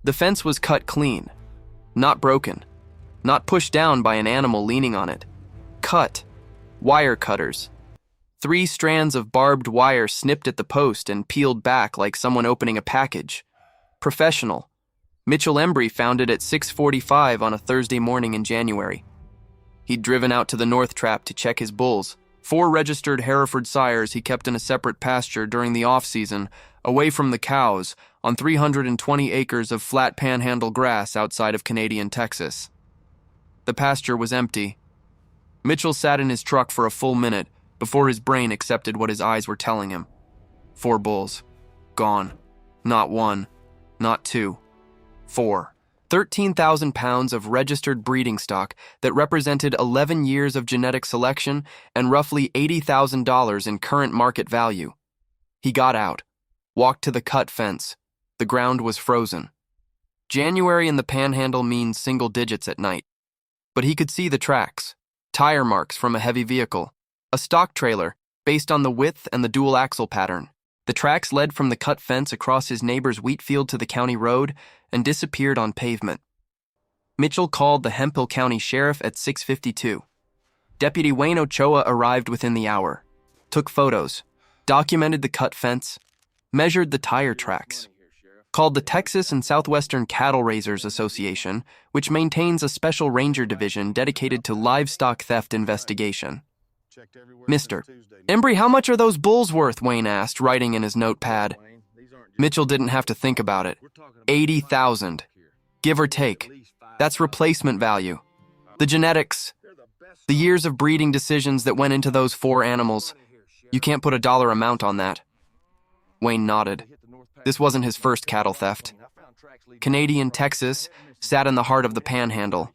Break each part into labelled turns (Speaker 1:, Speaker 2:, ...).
Speaker 1: The fence was cut clean, not broken, not pushed down by an animal leaning on it. Cut. Wire cutters. 3 strands of barbed wire snipped at the post and peeled back like someone opening a package. Professional. Mitchell Embry found it at 6:45 on a Thursday morning in January. He'd driven out to the North Trap to check his bulls. 4 registered Hereford sires he kept in a separate pasture during the off-season, away from the cows, on 320 acres of flat Panhandle grass outside of Canadian Texas. The pasture was empty. Mitchell sat in his truck for a full minute before his brain accepted what his eyes were telling him. 4 bulls. Gone. Not 1. Not 2. 4. 13,000 pounds of registered breeding stock that represented 11 years of genetic selection and roughly $80,000 in current market value. He got out, walked to the cut fence. The ground was frozen. January in the Panhandle means single digits at night. But he could see the tracks, tire marks from a heavy vehicle, a stock trailer based on the width and the dual axle pattern. The tracks led from the cut fence across his neighbor's wheat field to the county road and disappeared on pavement. Mitchell called the Hemphill County Sheriff at 6:52. Deputy Wayne Ochoa arrived within the hour, took photos, documented the cut fence, measured the tire tracks, called the Texas and Southwestern Cattle Raisers Association, which maintains a special ranger division dedicated to livestock theft investigation. Mr. Embry, how much are those bulls worth? Wayne asked, writing in his notepad. Mitchell didn't have to think about it. 80,000. Give or take. That's replacement value. The genetics, the years of breeding decisions that went into those 4 animals. You can't put a dollar amount on that. Wayne nodded. This wasn't his first cattle theft. Canadian Texas sat in the heart of the Panhandle.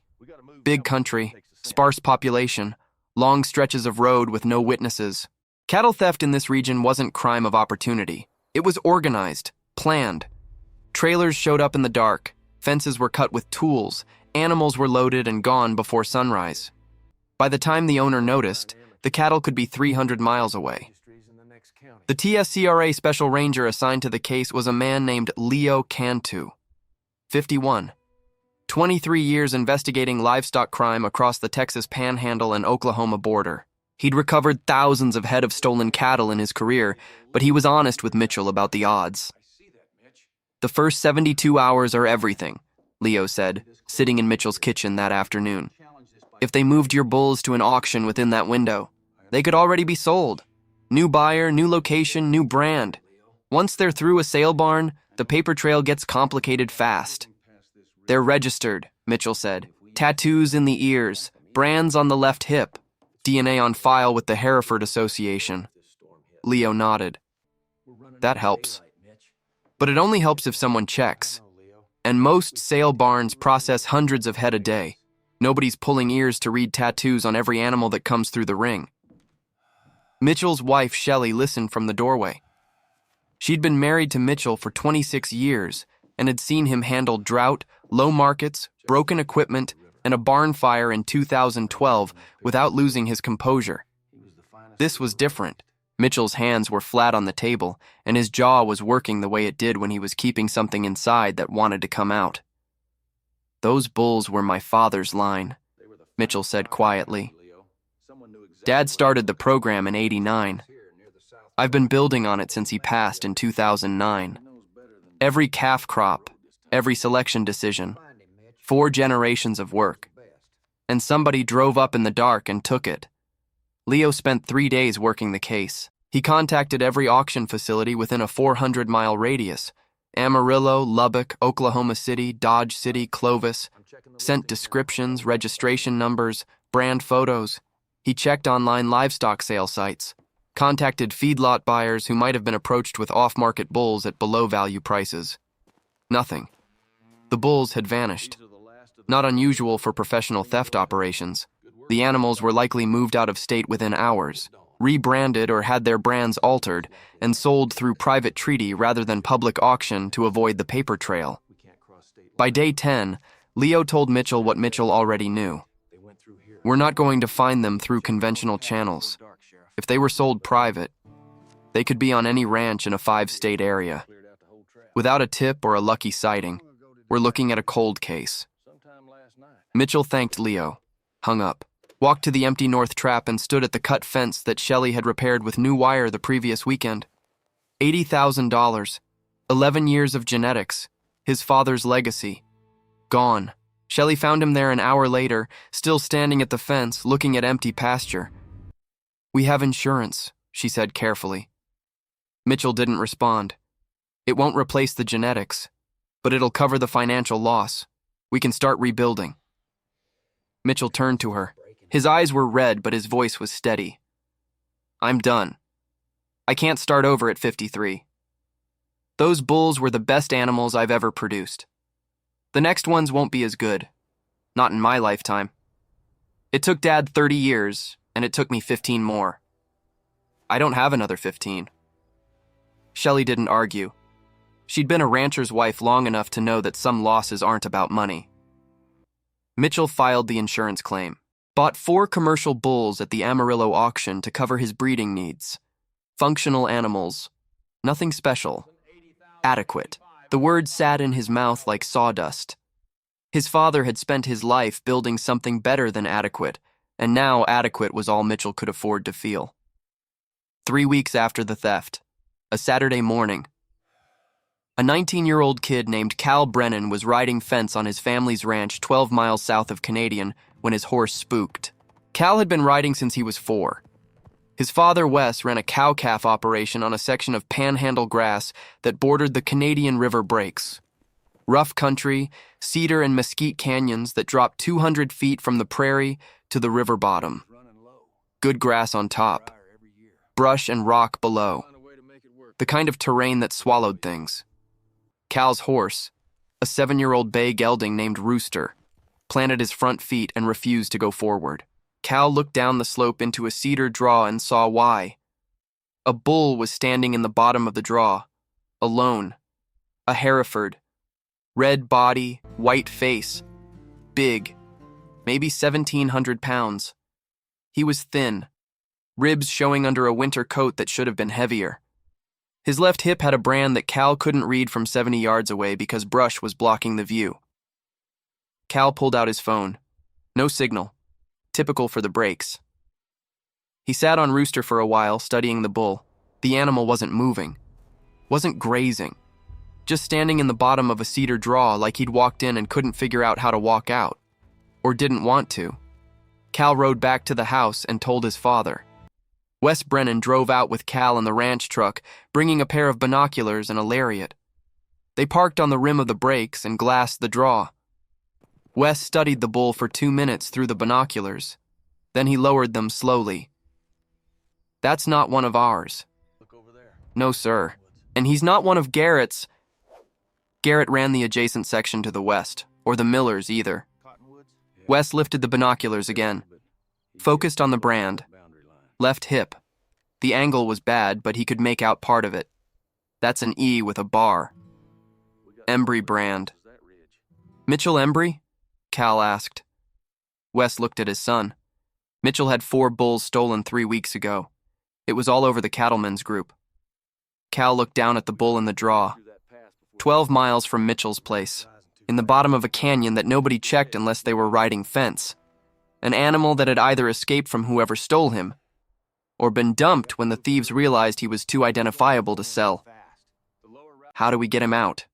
Speaker 1: Big country, sparse population, long stretches of road with no witnesses. Cattle theft in this region wasn't crime of opportunity. It was organized, planned. Trailers showed up in the dark, fences were cut with tools, animals were loaded and gone before sunrise. By the time the owner noticed, the cattle could be 300 miles away. The TSCRA Special Ranger assigned to the case was a man named Leo Cantu, 51. 23 years investigating livestock crime across the Texas Panhandle and Oklahoma border. He'd recovered thousands of head of stolen cattle in his career, but he was honest with Mitchell about the odds. The first 72 hours are everything, Leo said, sitting in Mitchell's kitchen that afternoon. If they moved your bulls to an auction within that window, they could already be sold. New buyer, new location, new brand. Once they're through a sale barn, the paper trail gets complicated fast. They're registered, Mitchell said. Tattoos in the ears, brands on the left hip, DNA on file with the Hereford Association. Leo nodded. That helps. But it only helps if someone checks. And most sale barns process hundreds of head a day. Nobody's pulling ears to read tattoos on every animal that comes through the ring. Mitchell's wife, Shelley, listened from the doorway. She'd been married to Mitchell for 26 years and had seen him handle drought, low markets, broken equipment, and a barn fire in 2012 without losing his composure. This was different. Mitchell's hands were flat on the table, and his jaw was working the way it did when he was keeping something inside that wanted to come out. Those bulls were my father's line, Mitchell said quietly. Dad started the program in '89. I've been building on it since he passed in 2009. Every calf crop, every selection decision, 4 generations of work. And somebody drove up in the dark and took it. Leo spent 3 days working the case. He contacted every auction facility within a 400-mile radius. Amarillo, Lubbock, Oklahoma City, Dodge City, Clovis. Sent descriptions, registration numbers, brand photos. He checked online livestock sale sites. Contacted feedlot buyers who might have been approached with off-market bulls at below-value prices. Nothing. The bulls had vanished. Not unusual for professional theft operations. The animals were likely moved out of state within hours, rebranded or had their brands altered, and sold through private treaty rather than public auction to avoid the paper trail. By day 10, Leo told Mitchell what Mitchell already knew. We're not going to find them through conventional channels. If they were sold private, they could be on any ranch in a 5-state area. Without a tip or a lucky sighting, We're looking at a cold case. Mitchell thanked Leo, hung up, walked to the empty north trap and stood at the cut fence that Shelley had repaired with new wire the previous weekend. $80,000, 11 years of genetics, his father's legacy. Gone. Shelley found him there an hour later, still standing at the fence, looking at empty pasture. "We have insurance," she said carefully. Mitchell didn't respond. "It won't replace the genetics, but it'll cover the financial loss. We can start rebuilding." Mitchell turned to her. His eyes were red, but his voice was steady. "I'm done. I can't start over at 53. Those bulls were the best animals I've ever produced. The next ones won't be as good. Not in my lifetime. It took Dad 30 years, and it took me 15 more. I don't have another 15. Shelley didn't argue. She'd been a rancher's wife long enough to know that some losses aren't about money. Mitchell filed the insurance claim, bought 4 commercial bulls at the Amarillo auction to cover his breeding needs. Functional animals. Nothing special. Adequate. The word sat in his mouth like sawdust. His father had spent his life building something better than adequate, and now adequate was all Mitchell could afford to feel. 3 weeks after the theft, a Saturday morning, a 19-year-old kid named Cal Brennan was riding fence on his family's ranch 12 miles south of Canadian when his horse spooked. Cal had been riding since he was 4. His father, Wes, ran a cow-calf operation on a section of Panhandle grass that bordered the Canadian River breaks. Rough country, cedar and mesquite canyons that dropped 200 feet from the prairie to the river bottom. Good grass on top, brush and rock below. The kind of terrain that swallowed things. Cal's horse, a 7-year-old bay gelding named Rooster, planted his front feet and refused to go forward. Cal looked down the slope into a cedar draw and saw why. A bull was standing in the bottom of the draw, alone. A Hereford. Red body, white face. Big. Maybe 1,700 pounds. He was thin, ribs showing under a winter coat that should have been heavier. His left hip had a brand that Cal couldn't read from 70 yards away because brush was blocking the view. Cal pulled out his phone. No signal. Typical for the breaks. He sat on Rooster for a while, studying the bull. The animal wasn't moving. Wasn't grazing. Just standing in the bottom of a cedar draw like he'd walked in and couldn't figure out how to walk out. Or didn't want to. Cal rode back to the house and told his father. Wes Brennan drove out with Cal in the ranch truck, bringing a pair of binoculars and a lariat. They parked on the rim of the breaks and glassed the draw. Wes studied the bull for 2 minutes through the binoculars. Then he lowered them slowly. "That's not one of ours."
Speaker 2: Look over there.
Speaker 1: "No, sir. And he's not one of Garrett's." Garrett ran the adjacent section to the west, or the Millers either.
Speaker 2: Cottonwoods? Yeah.
Speaker 1: Wes lifted the binoculars again, focused on the brand. Left hip. The angle was bad, but he could make out part of it. That's an E with a bar. Embry brand. "Mitchell Embry?" Cal asked. Wes looked at his son. Mitchell had 4 bulls stolen 3 weeks ago. It was all over the cattlemen's group. Cal looked down at the bull in the draw. 12 miles from Mitchell's place, in the bottom of a canyon that nobody checked unless they were riding fence. An animal that had either escaped from whoever stole him, or been dumped when the thieves realized he was too identifiable to sell. How do we get him out?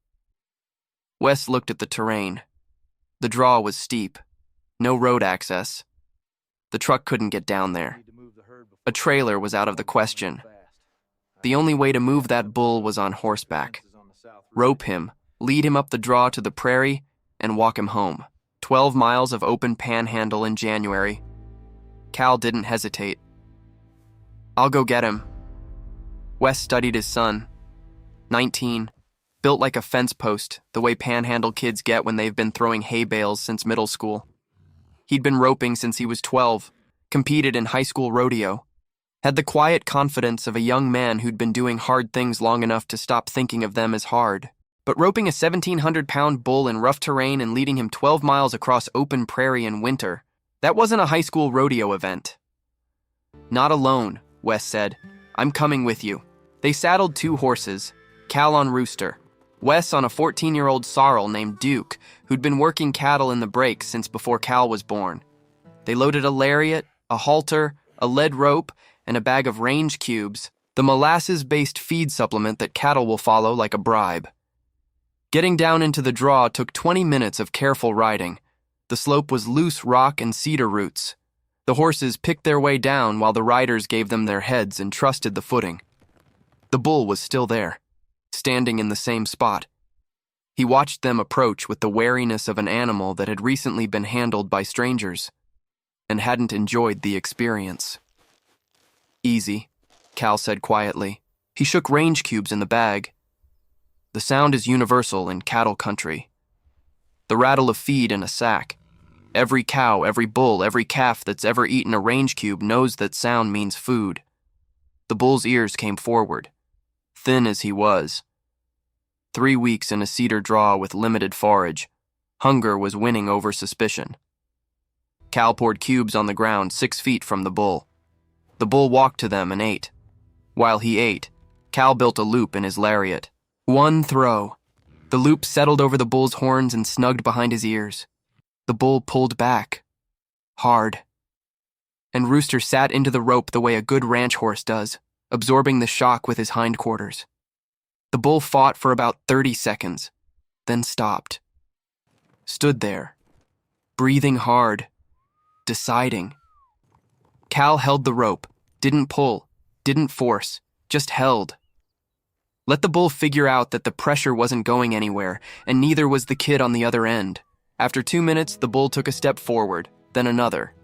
Speaker 1: Wes looked at the terrain. The draw was steep. No road access. The truck couldn't get down there. A trailer was out of the question. The only way to move that bull was on horseback. Rope him, lead him up the draw to the prairie, and walk him home. 12 miles of open Panhandle in January. Cal didn't hesitate. "I'll go get him." Wes studied his son. 19, built like a fence post, the way Panhandle kids get when they've been throwing hay bales since middle school. He'd been roping since he was 12, competed in high school rodeo, had the quiet confidence of a young man who'd been doing hard things long enough to stop thinking of them as hard. But roping a 1,700-pound bull in rough terrain and leading him 12 miles across open prairie in winter, that wasn't a high school rodeo event. "Not alone," Wes said. "I'm coming with you." They saddled 2 horses, Cal on Rooster. Wes on a 14-year-old sorrel named Duke, who'd been working cattle in the breaks since before Cal was born. They loaded a lariat, a halter, a lead rope, and a bag of range cubes, the molasses-based feed supplement that cattle will follow like a bribe. Getting down into the draw took 20 minutes of careful riding. The slope was loose rock and cedar roots. The horses picked their way down while the riders gave them their heads and trusted the footing. The bull was still there, standing in the same spot. He watched them approach with the wariness of an animal that had recently been handled by strangers and hadn't enjoyed the experience. "Easy," Cal said quietly. He shook range cubes in the bag. The sound is universal in cattle country. The rattle of feed in a sack. Every cow, every bull, every calf that's ever eaten a range cube knows that sound means food. The bull's ears came forward, thin as he was. 3 weeks in a cedar draw with limited forage. Hunger was winning over suspicion. Cal poured cubes on the ground 6 feet from the bull. The bull walked to them and ate. While he ate, Cal built a loop in his lariat. One throw. The loop settled over the bull's horns and snugged behind his ears. The bull pulled back. Hard. And Rooster sat into the rope the way a good ranch horse does, absorbing the shock with his hindquarters. The bull fought for about 30 seconds, then stopped. Stood there, breathing hard, deciding. Cal held the rope, didn't pull, didn't force, just held. Let the bull figure out that the pressure wasn't going anywhere, and neither was the kid on the other end. After 2 minutes, the bull took a step forward, then another.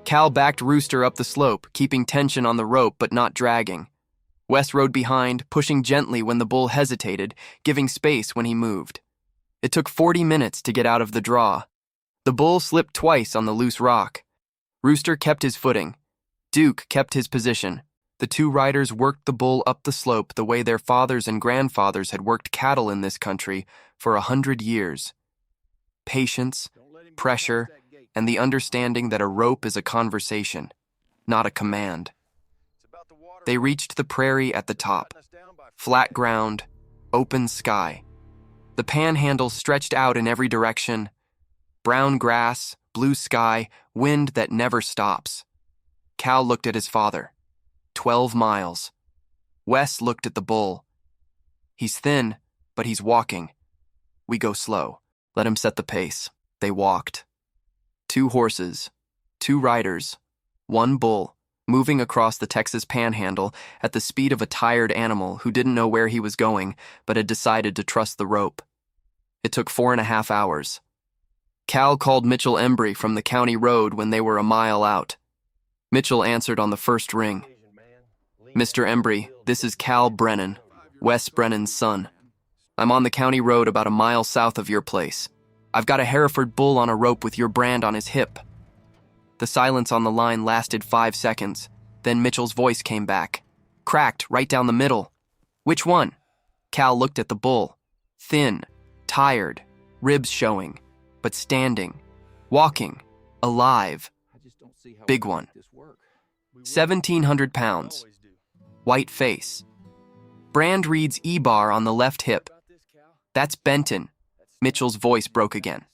Speaker 1: Cal backed Rooster up the slope, keeping tension on the rope but not dragging. Wes rode behind, pushing gently when the bull hesitated, giving space when he moved. It took 40 minutes to get out of the draw. The bull slipped twice on the loose rock. Rooster kept his footing. Duke kept his position. The two riders worked the bull up the slope the way their fathers and grandfathers had worked cattle in this country for 100 years. Patience, pressure, and the understanding that a rope is a conversation, not a command. They reached the prairie at the top. Flat ground, open sky. The Panhandle stretched out in every direction. Brown grass, blue sky, wind that never stops. Cal looked at his father. 12 miles. Wes looked at the bull. He's thin, but he's walking. We go slow. Let him set the pace. They walked. 2 horses, 2 riders, 1 bull, moving across the Texas Panhandle at the speed of a tired animal who didn't know where he was going but had decided to trust the rope. It took 4.5 hours. Cal called Mitchell Embry from the county road when they were a mile out. Mitchell answered on the first ring. "Mr. Embry, this is Cal Brennan, Wes Brennan's son. I'm on the county road about a mile south of your place. I've got a Hereford bull on a rope with your brand on his hip." The silence on the line lasted 5 seconds. Then Mitchell's voice came back. Cracked right down the middle. "Which one?" Cal looked at the bull. Thin, tired, ribs showing, but standing, walking, alive. Big one. 1,700 pounds. White face. Brand reads E-bar on the left hip. "That's Benton." Mitchell's voice broke again.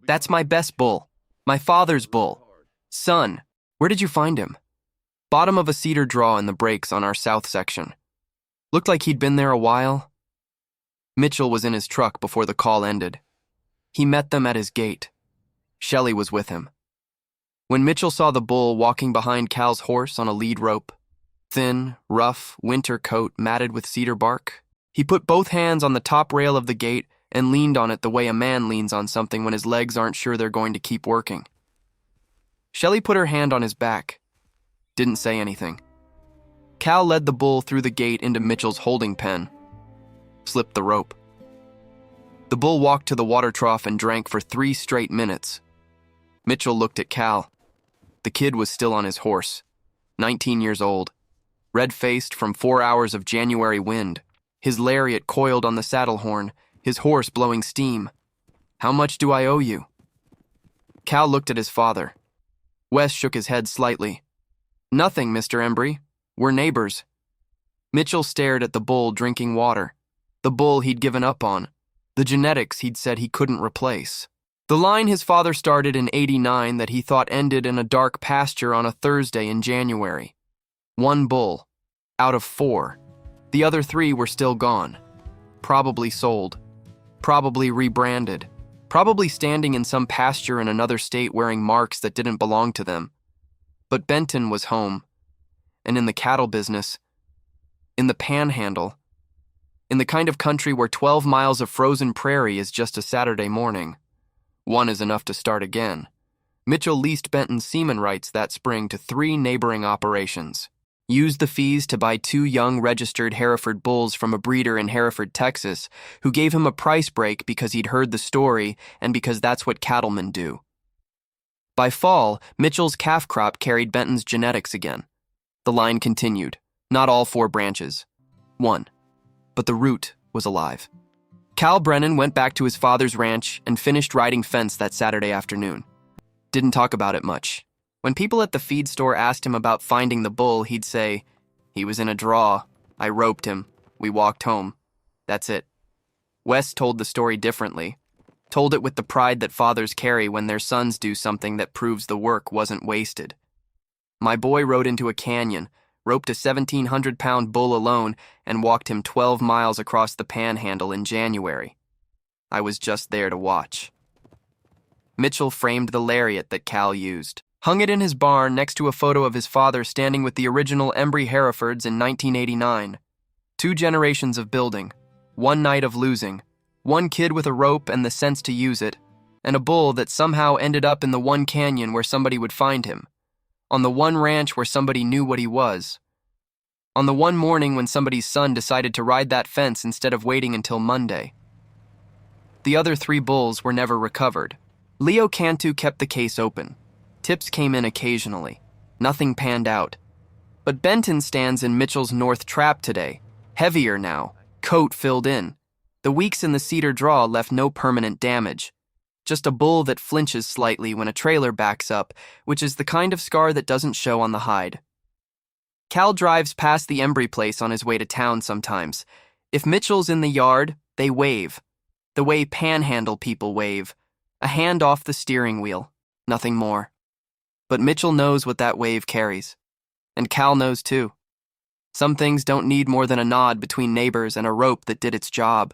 Speaker 1: "That's my best bull. My father's bull. Son, where did you find him?" "Bottom of a cedar draw in the breaks on our south section. Looked like he'd been there a while." Mitchell was in his truck before the call ended. He met them at his gate. Shelley was with him. When Mitchell saw the bull walking behind Cal's horse on a lead rope, thin, rough, winter coat matted with cedar bark, he put both hands on the top rail of the gate and leaned on it the way a man leans on something when his legs aren't sure they're going to keep working. Shelley put her hand on his back. Didn't say anything. Cal led the bull through the gate into Mitchell's holding pen. Slipped the rope. The bull walked to the water trough and drank for 3 straight minutes. Mitchell looked at Cal. The kid was still on his horse, 19 years old, red-faced from 4 hours of January wind, his lariat coiled on the saddle horn, his horse blowing steam. "How much do I owe you?" Cal looked at his father. Wes shook his head slightly. "Nothing, Mr. Embry. We're neighbors." Mitchell stared at the bull drinking water. The bull he'd given up on. The genetics he'd said he couldn't replace. The line his father started in '89 that he thought ended in a dark pasture on a Thursday in January. 1 bull, out of 4. The other 3 were still gone. Probably sold. Probably rebranded. Probably standing in some pasture in another state wearing marks that didn't belong to them. But Benton was home. And in the cattle business. In the Panhandle. In the kind of country where 12 miles of frozen prairie is just a Saturday morning. 1 is enough to start again. Mitchell leased Benton's semen rights that spring to 3 neighboring operations. Used the fees to buy 2 young registered Hereford bulls from a breeder in Hereford, Texas, who gave him a price break because he'd heard the story and because that's what cattlemen do. By fall, Mitchell's calf crop carried Benton's genetics again. The line continued, not all 4 branches. 1. But the root was alive. Cal Brennan went back to his father's ranch and finished riding fence that Saturday afternoon. Didn't talk about it much. When people at the feed store asked him about finding the bull, he'd say, "He was in a draw. I roped him. We walked home. That's it." Wes told the story differently. Told it with the pride that fathers carry when their sons do something that proves the work wasn't wasted. "My boy rode into a canyon, roped a 1,700-pound bull alone, and walked him 12 miles across the Panhandle in January. I was just there to watch." Mitchell framed the lariat that Cal used. Hung it in his barn next to a photo of his father standing with the original Embry Herefords in 1989. 2 generations of building, 1 night of losing, 1 kid with a rope and the sense to use it, and a bull that somehow ended up in the 1 canyon where somebody would find him, on the 1 ranch where somebody knew what he was, on the 1 morning when somebody's son decided to ride that fence instead of waiting until Monday. The other 3 bulls were never recovered. Leo Cantu kept the case open. Tips came in occasionally. Nothing panned out. But Benton stands in Mitchell's North Trap today. Heavier now. Coat filled in. The weeks in the cedar draw left no permanent damage. Just a bull that flinches slightly when a trailer backs up, which is the kind of scar that doesn't show on the hide. Cal drives past the Embry place on his way to town sometimes. If Mitchell's in the yard, they wave. The way Panhandle people wave. A hand off the steering wheel. Nothing more. But Mitchell knows what that wave carries. And Cal knows too. Some things don't need more than a nod between neighbors and a rope that did its job.